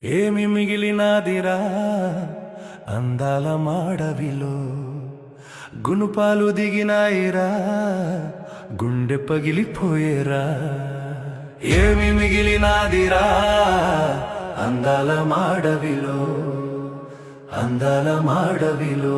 ఏమి మిగిలినాదిరా అందాల మాడవిలో, గునుపాలు దిగినాయిరా గుండె పగిలిపోయేరా. ఏమి మిగిలినాదిరా అందాల మాడవిలో, అందాల మాడవిలో.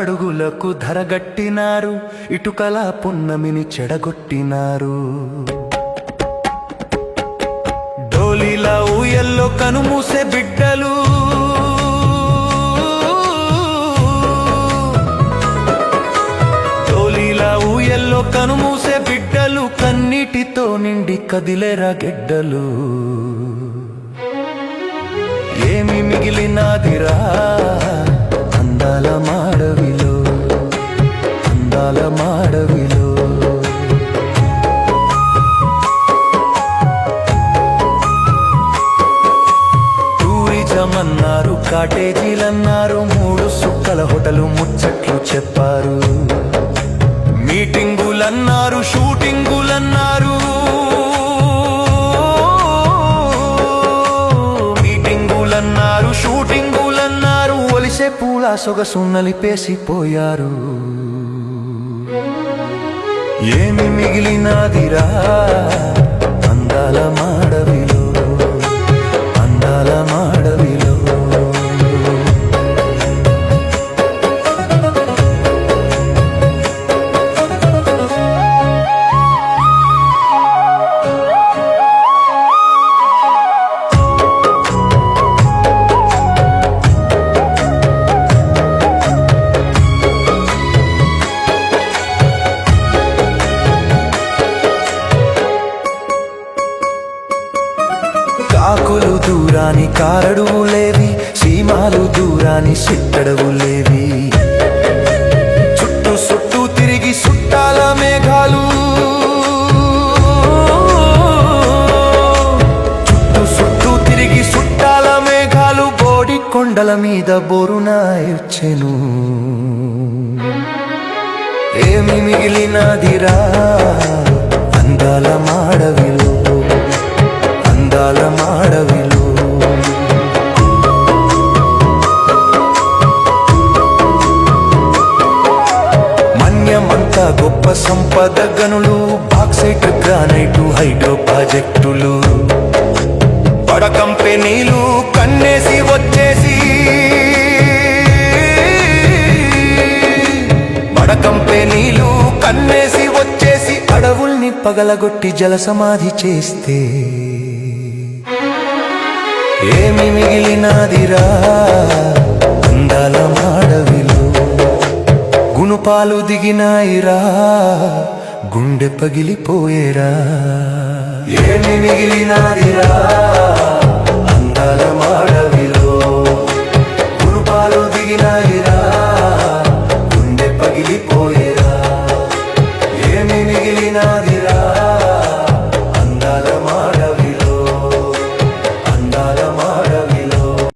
అడుగులకు ధరగట్టినారు, ఇటుకల పున్నమిని చెడగొట్టినారు. డోలీలా ఊయల్లో కనుమూసే బిడ్డలు, డోలీలా ఊయల్లో కనుమూసే బిడ్డలు, కన్నీటితో నిండి కదిలేరా గెడ్డలు. ఏమి మిగిలినాదిరా అందాల మాడవిలో, అందాల మాడవిలో. టూరిజం అన్నారు, కాటేజీలన్నారు, 3 సుక్కల హోటలు ముచ్చట్లు చెప్పారు. మీటింగులన్నారు, షూటింగులన్నారు, మీటింగులన్నారు, షూటింగులన్నారు, ఒలిసే పూల సొగసు నలిపేసిపోయారు. ఏమి మిగిలినాదిరా అందాల మాడవిలో, అందాల మాడవిలో. కాకులు దూరాని కారడువులేవి, సీమాలు దూరాని సిట్టడవులేవి. చుట్టూ చుట్టూ తిరిగి సుట్టాల మేఘాలు, చుట్టూ చుట్టూ తిరిగి సుట్టాల మేఘాలు, బోడి కొండల మీద బోరునాయొచ్చెను. ఏమి మిగిలినాదిరా అందాల మాడవిలో, అందాల మాడవిలో. మన్యమంతా గొప్ప సంపద గనులు, బాక్సైట్ గ్రానైటు హైడ్రో ప్రాజెక్టులు, బడ కంపెనీలు కన్నేసి వచ్చేసి, బడ కంపెనీలు కన్నేసి వచ్చేసి, అడవుల్ని పగలగొట్టి జల సమాధి చేస్తే ఏమి మిగిలినాదిరా అందాల మాడవిలో, గునుపాలు దిగినాయిరా గుండె పగిలిపోయేరా. ఏమి మిగిలినాదిరా అందాల మాడవిలో, గునుపాలు దిగినాయిరా గుండె పగిలిపోయేరా.